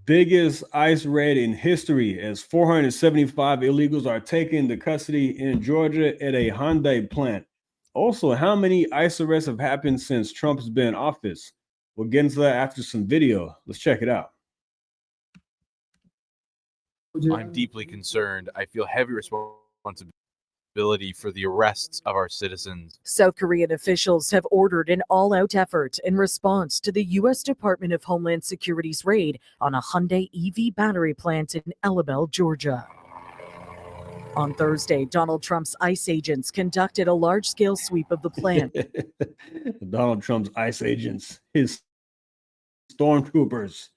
Biggest ICE raid in history as 475 illegals are taken into custody in Georgia at a Hyundai plant. Also, how many ICE arrests have happened since Trump has been in office? We'll get into that after some video. Let's check it out. I'm deeply concerned. I feel heavy responsibility for the arrests of our citizens. South Korean officials have ordered an all-out effort in response to the U.S. Department of Homeland Security's raid on a Hyundai EV battery plant in Elabel, Georgia. On Thursday, Donald Trump's ICE agents conducted a large-scale sweep of the plant. Donald Trump's ICE agents, his stormtroopers.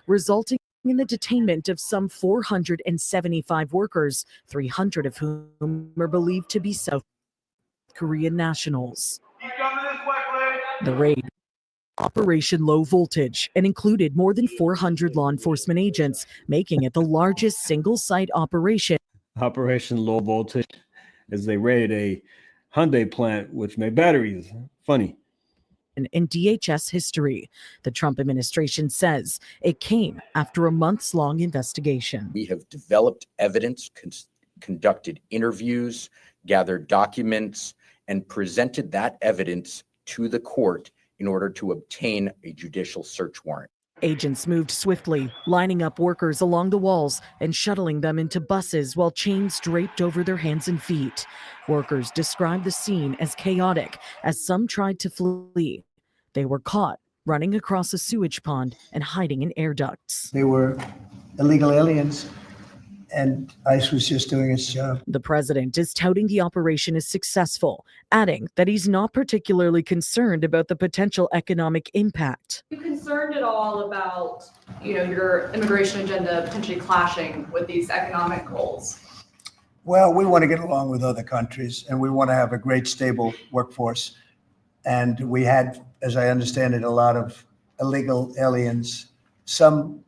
Resulting in the detainment of some 475 workers, 300 of whom are believed to be South Korean nationals. The raid, Operation Low Voltage, and included more than 400 law enforcement agents, making it the largest single-site operation. Operation Low Voltage, as they raided a Hyundai plant which made batteries. Funny. In DHS history. The Trump administration says it came after a months-long investigation. We have developed evidence, conducted interviews, gathered documents, and presented that evidence to the court in order to obtain a judicial search warrant. Agents moved swiftly, lining up workers along the walls and shuttling them into buses while chains draped over their hands and feet. Workers described the scene as chaotic as some tried to flee. They were caught running across a sewage pond and hiding in air ducts. They were illegal aliens, and ICE was just doing its job. The president is touting the operation as successful, adding that he's not particularly concerned about the potential economic impact. Are you concerned at all about, your immigration agenda potentially clashing with these economic goals? Well, we want to get along with other countries, and we want to have a great, stable workforce. And we had, as I understand it, a lot of illegal aliens, some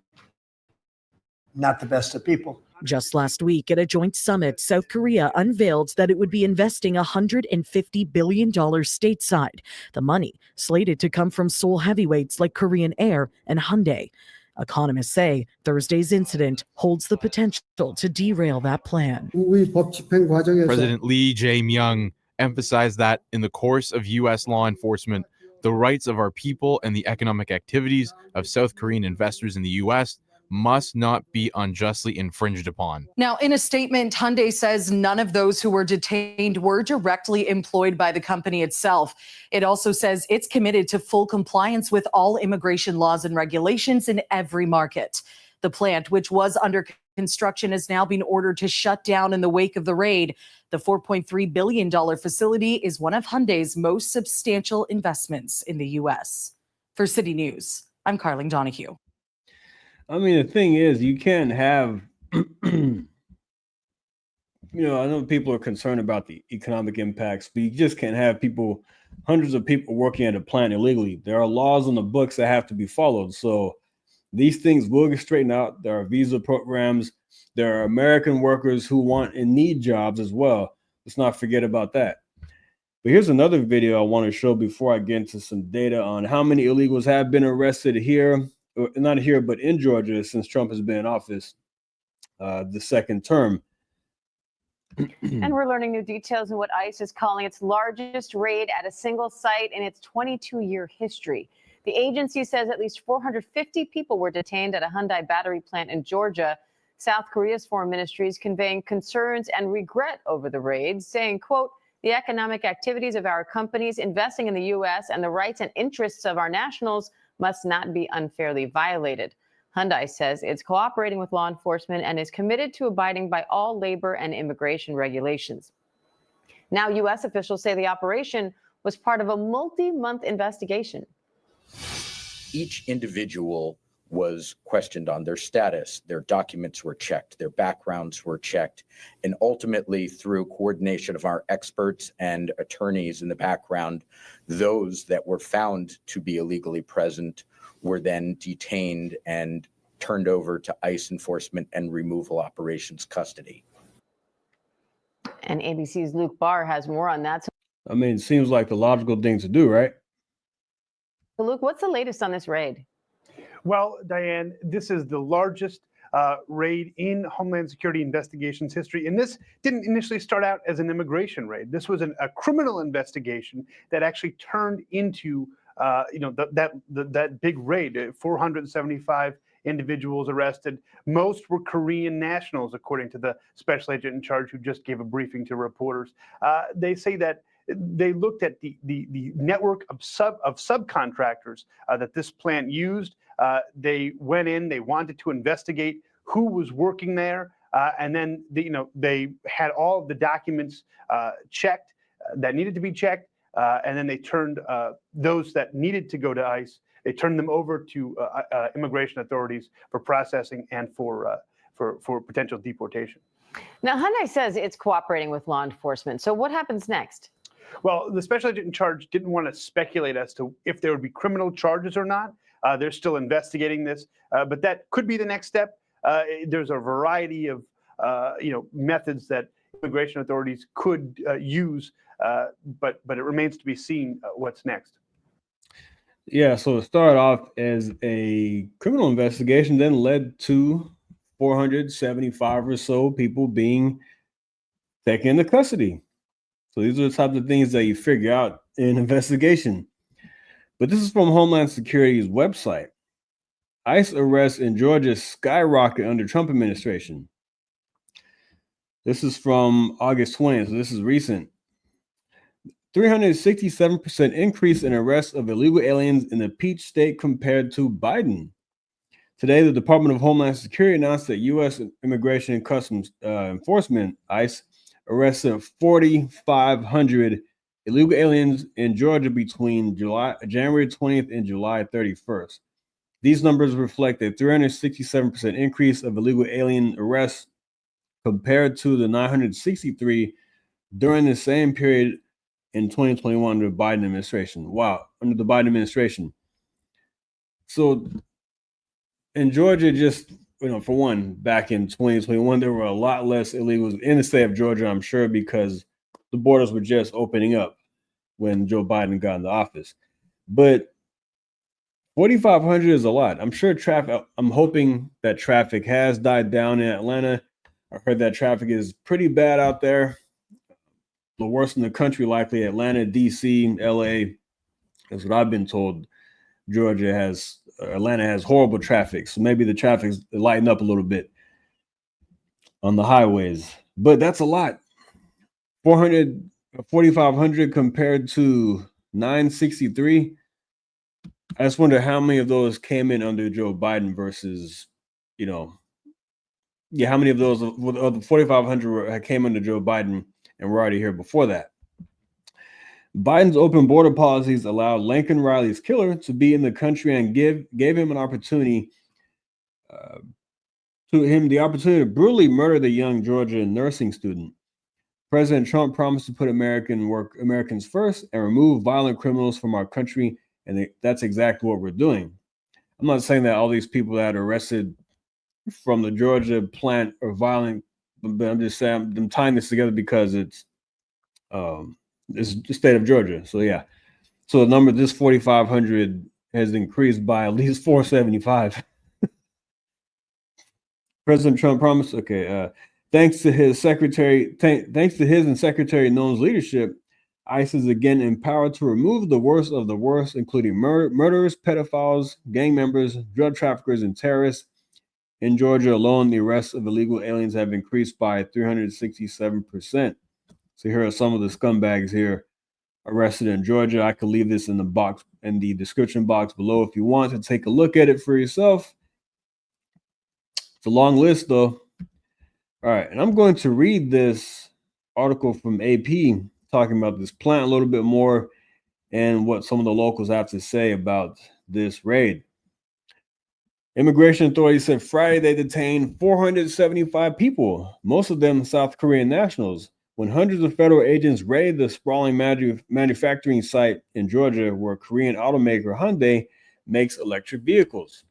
not the best of people. Just last week at a joint summit, South Korea unveiled that it would be investing $150 billion stateside, the money slated to come from Seoul heavyweights like Korean Air and Hyundai. Economists say Thursday's incident holds the potential to derail that plan. President Lee Jae-myung emphasized that in the course of U.S. law enforcement, the rights of our people and the economic activities of South Korean investors in the U.S. must not be unjustly infringed upon. Now, in a statement, Hyundai says none of those who were detained were directly employed by the company itself. It also says it's committed to full compliance with all immigration laws and regulations in every market. The plant, which was under construction, has now been ordered to shut down in the wake of the raid. The $4.3 billion facility is one of Hyundai's most substantial investments in the U.S. For City News, I'm Carling Donahue. I mean, the thing is, you can't have, I know people are concerned about the economic impacts, but you just can't have hundreds of people working at a plant illegally. There are laws on the books that have to be followed. So these things will get straightened out. There are visa programs. There are American workers who want and need jobs as well. Let's not forget about that. But here's another video I want to show before I get into some data on how many illegals have been arrested here. Not here, but in Georgia since Trump has been in office the second term. And we're learning new details in what ICE is calling its largest raid at a single site in its 22-year history. The agency says at least 450 people were detained at a Hyundai battery plant in Georgia. South Korea's foreign ministry is conveying concerns and regret over the raid, saying, quote, the economic activities of our companies investing in the U.S. and the rights and interests of our nationals must not be unfairly violated. Hyundai says it's cooperating with law enforcement and is committed to abiding by all labor and immigration regulations. Now, U.S. officials say the operation was part of a multi-month investigation. Each individual was questioned on their status, their documents were checked, their backgrounds were checked, and ultimately through coordination of our experts and attorneys in the background, those that were found to be illegally present were then detained and turned over to ICE enforcement and removal operations custody. And ABC's Luke Barr has more on that. I mean, it seems like the logical thing to do, right? So Luke, what's the latest on this raid? Well, Diane, this is the largest raid in Homeland Security investigations history. And this didn't initially start out as an immigration raid. This was a criminal investigation that actually turned into, that big raid. 475 individuals arrested. Most were Korean nationals, according to the special agent in charge who just gave a briefing to reporters. They say that they looked at the network of subcontractors that this plant used. They went in, they wanted to investigate who was working there, and then they had all of the documents checked that needed to be checked, and then they turned those that needed to go to ICE. They turned them over to immigration authorities for processing and for potential deportation. Now, Hyundai says it's cooperating with law enforcement. So what happens next? Well, the special agent in charge didn't want to speculate as to if there would be criminal charges or not. They're still investigating this, but that could be the next step. There's a variety of methods that immigration authorities could use, but it remains to be seen what's next. Yeah, so it started off as a criminal investigation, then led to 475 or so people being taken into custody. So these are the types of things that you figure out in an investigation. But this is from Homeland Security's website. ICE arrests in Georgia skyrocket under Trump administration. This is from August 20th, so this is recent. 367% increase in arrests of illegal aliens in the Peach State compared to Biden. Today, the Department of Homeland Security announced that U.S. Immigration and Customs Enforcement, ICE, arrested 4,500 illegal aliens in Georgia between January 20th and July 31st. These numbers reflect a 367% increase of illegal alien arrests compared to the 963 during the same period in 2021 under the Biden administration. Wow, under the Biden administration. So in Georgia, just, for one, back in 2021, there were a lot less illegals in the state of Georgia, I'm sure, because the borders were just opening up when Joe Biden got into office. But 4,500 is a lot. I'm sure I'm hoping that traffic has died down in Atlanta. I heard that traffic is pretty bad out there. The worst in the country, likely Atlanta, DC, LA. That's what I've been told. Atlanta has horrible traffic. So maybe the traffic's lighten up a little bit on the highways. But that's a lot. 4,500 compared to 963. I just wonder how many of those came in under Joe Biden versus, how many of those of the 4,500 came under Joe Biden and were already here before that. Biden's open border policies allowed Lincoln Riley's killer to be in the country and gave him an opportunity to brutally murder the young Georgia nursing student. President Trump promised to put Americans first and remove violent criminals from our country, and that's exactly what we're doing. I'm not saying that all these people that are arrested from the Georgia plant are violent, but I'm just saying I'm tying this together because it's the state of Georgia. So yeah, so the number, this 4,500 has increased by at least 475. President Trump promised. Thanks to his and Secretary Noem's leadership, ICE is again empowered to remove the worst of the worst, including murderers, pedophiles, gang members, drug traffickers, and terrorists. In Georgia alone, the arrests of illegal aliens have increased by 367%. So here are some of the scumbags here arrested in Georgia. I could leave this in the description box below if you want to take a look at it for yourself. It's a long list though. All right, and I'm going to read this article from AP talking about this plant a little bit more and what some of the locals have to say about this raid. Immigration authorities said Friday they detained 475 people, most of them South Korean nationals, when hundreds of federal agents raided the sprawling manufacturing site in Georgia where Korean automaker Hyundai makes electric vehicles.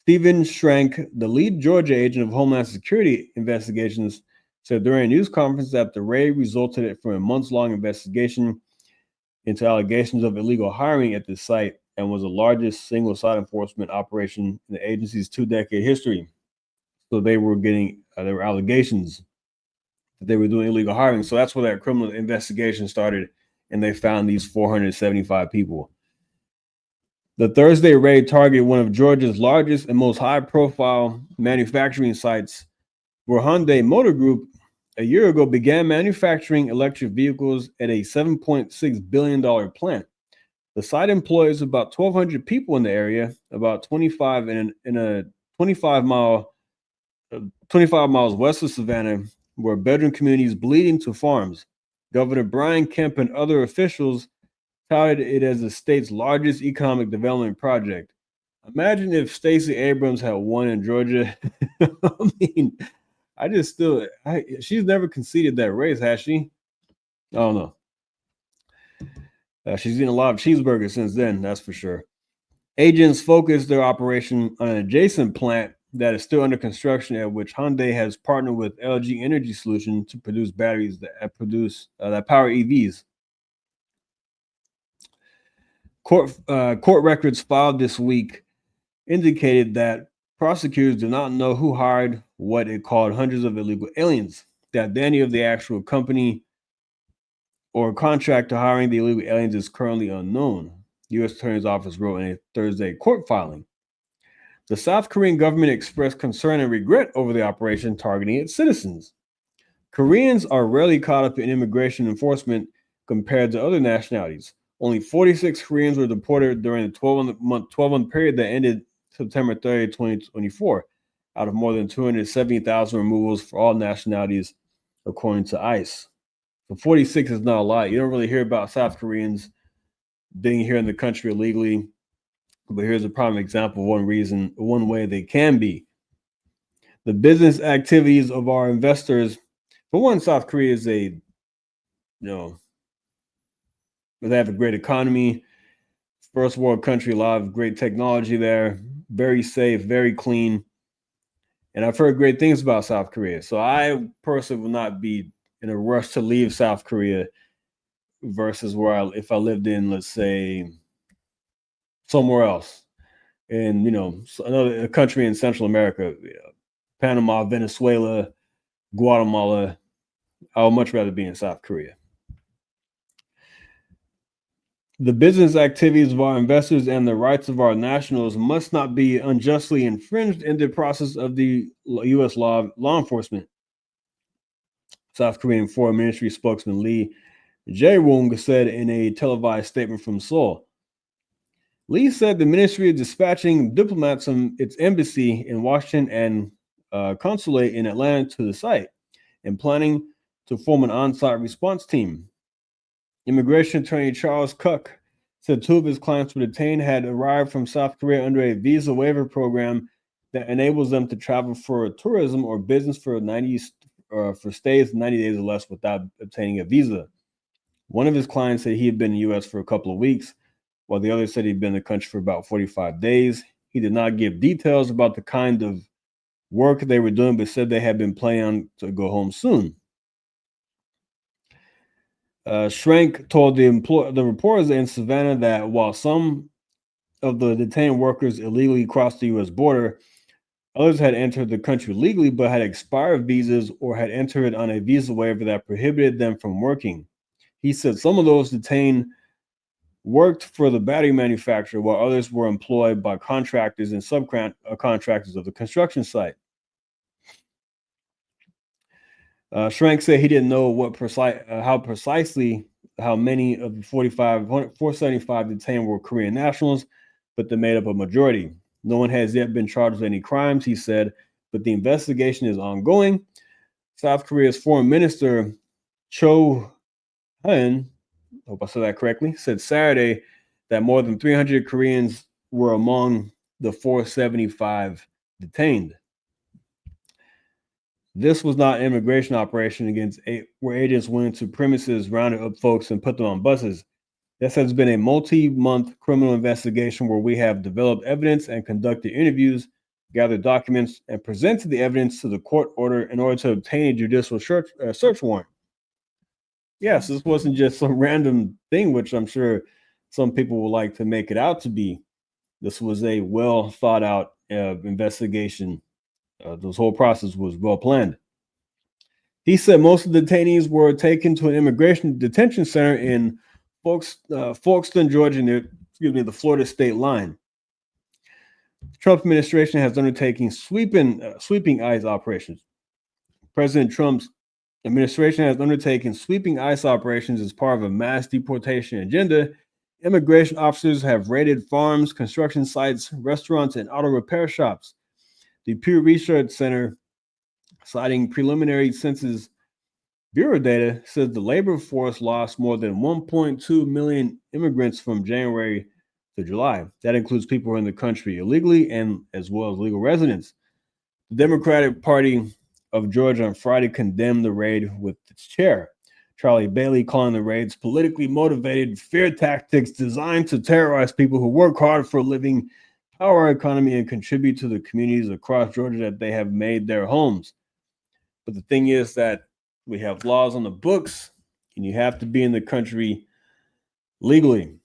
Stephen Schrank, the lead Georgia agent of Homeland Security investigations, said during a news conference that the raid resulted from a months-long investigation into allegations of illegal hiring at the site and was the largest single-site enforcement operation in the agency's 2-decade history. So they were getting, there were allegations that they were doing illegal hiring. So that's where that criminal investigation started, and they found these 475 people. The Thursday raid targeted one of Georgia's largest and most high-profile manufacturing sites, where Hyundai Motor Group a year ago began manufacturing electric vehicles at a $7.6 billion plant. The site employs about 1,200 people in the area, about 25 in a 25 miles west of Savannah, where bedroom communities bleed into farms. Governor Brian Kemp and other officials touted it as the state's largest economic development project. Imagine if Stacey Abrams had won in Georgia. I mean, she's never conceded that race, has she? I don't know. She's eaten a lot of cheeseburgers since then, that's for sure. Agents focused their operation on an adjacent plant that is still under construction, at which Hyundai has partnered with LG Energy Solution to produce batteries that power EVs. Court records filed this week indicated that prosecutors do not know who hired what it called hundreds of illegal aliens, that any of the actual company or contract to hiring the illegal aliens is currently unknown, U.S. Attorney's Office wrote in a Thursday court filing. The South Korean government expressed concern and regret over the operation targeting its citizens. Koreans are rarely caught up in immigration enforcement compared to other nationalities. Only 46 Koreans were deported during the 12-month period that ended September 30, 2024, out of more than 270,000 removals for all nationalities, according to ICE. So 46 is not a lot. You don't really hear about South Koreans being here in the country illegally, but here's a prime example of one way they can be. The business activities of our investors, for one, South Korea is they have a great economy, first world country, a lot of great technology there, very safe, very clean. And I've heard great things about South Korea. So I personally will not be in a rush to leave South Korea versus if I lived in, let's say, somewhere else in, another country in Central America, Panama, Venezuela, Guatemala. I would much rather be in South Korea. The business activities of our investors and the rights of our nationals must not be unjustly infringed in the process of the U.S. law enforcement. South Korean Foreign Ministry spokesman Lee Jae-woong said in a televised statement from Seoul. Lee said the ministry is dispatching diplomats from its embassy in Washington and consulate in Atlanta to the site and planning to form an on-site response team. Immigration attorney Charles Cook said 2 of his clients were detained had arrived from South Korea under a visa waiver program that enables them to travel for tourism or business for stays 90 days or less without obtaining a visa. One of his clients said he had been in the U.S. for a couple of weeks, while the other said he'd been in the country for about 45 days. He did not give details about the kind of work they were doing, but said they had been planning to go home soon. Schrank told the reporters in Savannah that while some of the detained workers illegally crossed the U.S. border, others had entered the country legally but had expired visas or had entered on a visa waiver that prohibited them from working. He said some of those detained worked for the battery manufacturer, while others were employed by contractors and subcontractors of the construction site. Schrank said he didn't know how many of the 475 detained were Korean nationals, but they made up a majority. No one has yet been charged with any crimes, he said, but the investigation is ongoing. South Korea's foreign minister Cho Hyun, I hope I said that correctly, said Saturday that more than 300 Koreans were among the 475 detained. This was not an immigration operation where agents went into premises, rounded up folks, and put them on buses. This has been a multi-month criminal investigation where we have developed evidence and conducted interviews, gathered documents, and presented the evidence to the court order in order to obtain a judicial search warrant. Yes, this wasn't just some random thing, which I'm sure some people would like to make it out to be. This was a well thought out investigation. This whole process was well planned. He said most of the detainees were taken to an immigration detention center in Folkestone, Georgia, near the Florida state line. The Trump administration has undertaken sweeping ICE operations. President Trump's administration has undertaken sweeping ICE operations as part of a mass deportation agenda. Immigration officers have raided farms, construction sites, restaurants, and auto repair shops. The Pew Research Center, citing preliminary Census Bureau data, says the labor force lost more than 1.2 million immigrants from January to July. That includes people who are in the country illegally and as well as legal residents. The Democratic Party of Georgia on Friday condemned the raid, with its chair, Charlie Bailey, calling the raids politically motivated fear tactics designed to terrorize people who work hard for a living, power our economy, and contribute to the communities across Georgia that they have made their homes. But the thing is that we have laws on the books, and you have to be in the country legally.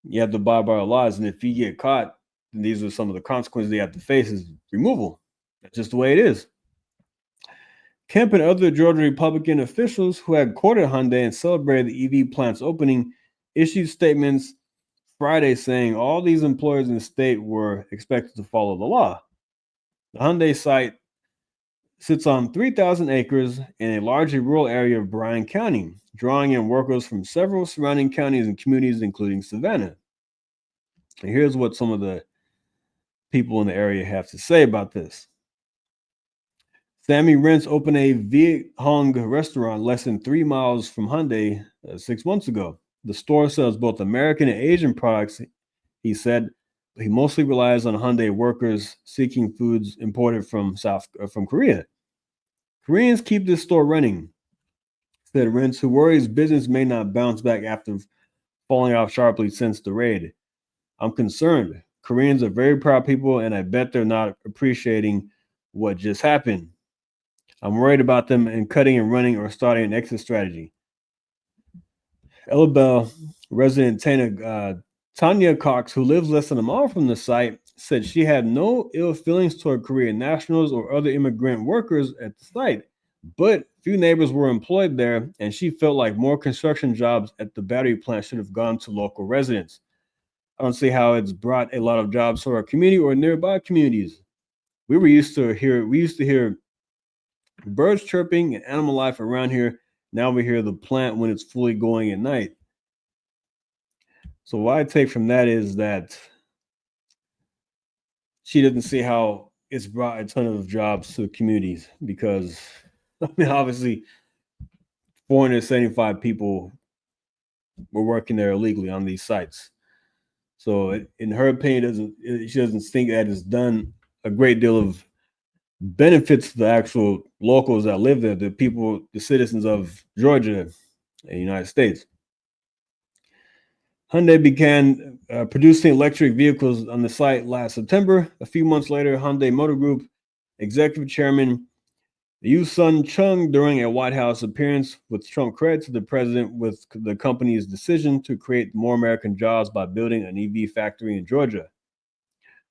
You have to abide by our laws, and if you get caught, then these are some of the consequences they have to face: is removal. That's just the way it is. Kemp and other Georgia Republican officials who had courted Hyundai and celebrated the EV plant's opening issued statements Friday saying all these employers in the state were expected to follow the law. The Hyundai site sits on 3,000 acres in a largely rural area of Bryan County, drawing in workers from several surrounding counties and communities, including Savannah. And here's what some of the people in the area have to say about this. Sammy Rents opened a Viet Hong restaurant less than 3 miles from Hyundai 6 months ago. The store sells both American and Asian products, he said. He mostly relies on Hyundai workers seeking foods imported from Korea. Koreans keep this store running, said Rents, who worries business may not bounce back after falling off sharply since the raid. I'm concerned. Koreans are very proud people, and I bet they're not appreciating what just happened. I'm worried about them and cutting and running or starting an exit strategy. Ellabelle resident Tanya Cox, who lives less than a mile from the site, said she had no ill feelings toward Korean nationals or other immigrant workers at the site, but few neighbors were employed there, and she felt like more construction jobs at the battery plant should have gone to local residents. I don't see how it's brought a lot of jobs to our community or nearby communities. We used to hear birds chirping and animal life around here. Now we hear the plant when it's fully going at night. So what I take from that is that she doesn't see how it's brought a ton of jobs to communities, because I mean, obviously 475 people were working there illegally on these sites. So in her opinion, she doesn't think that it's done a great deal of benefits to the actual locals that live there, the people, the citizens of Georgia and the United States. Hyundai began producing electric vehicles on the site last September. A few months later, Hyundai Motor Group executive chairman Yu Sun Chung, during a White House appearance with Trump, credited the president with the company's decision to create more American jobs by building an EV factory in Georgia.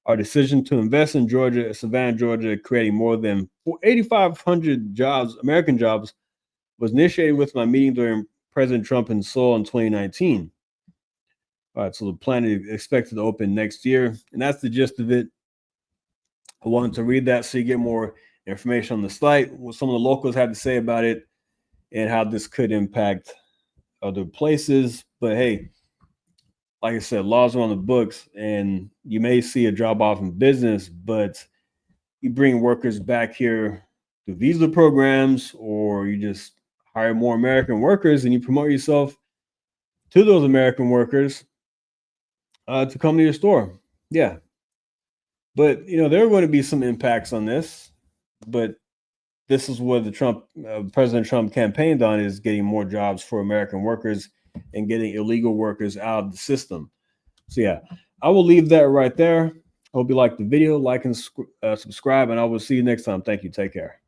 Our decision to invest in Georgia, Savannah, Georgia, creating more than 8,500 jobs, American jobs, was initiated with my meeting during President Trump in Seoul in 2019. All right, so the plant is expected to open next year, and that's the gist of it. I wanted to read that so you get more information on the site, what some of the locals had to say about it, and how this could impact other places. But hey, like I said, laws are on the books, and you may see a drop off in business, but you bring workers back here through visa programs, or you just hire more American workers and you promote yourself to those American workers to come to your store. Yeah. But, you know, there are going to be some impacts on this, but this is what the President Trump campaigned on, is getting more jobs for American workers and getting illegal workers out of the system. So yeah, I will leave that right there. I hope you liked the video. Like and subscribe, and I will see you next time. Thank you. Take care.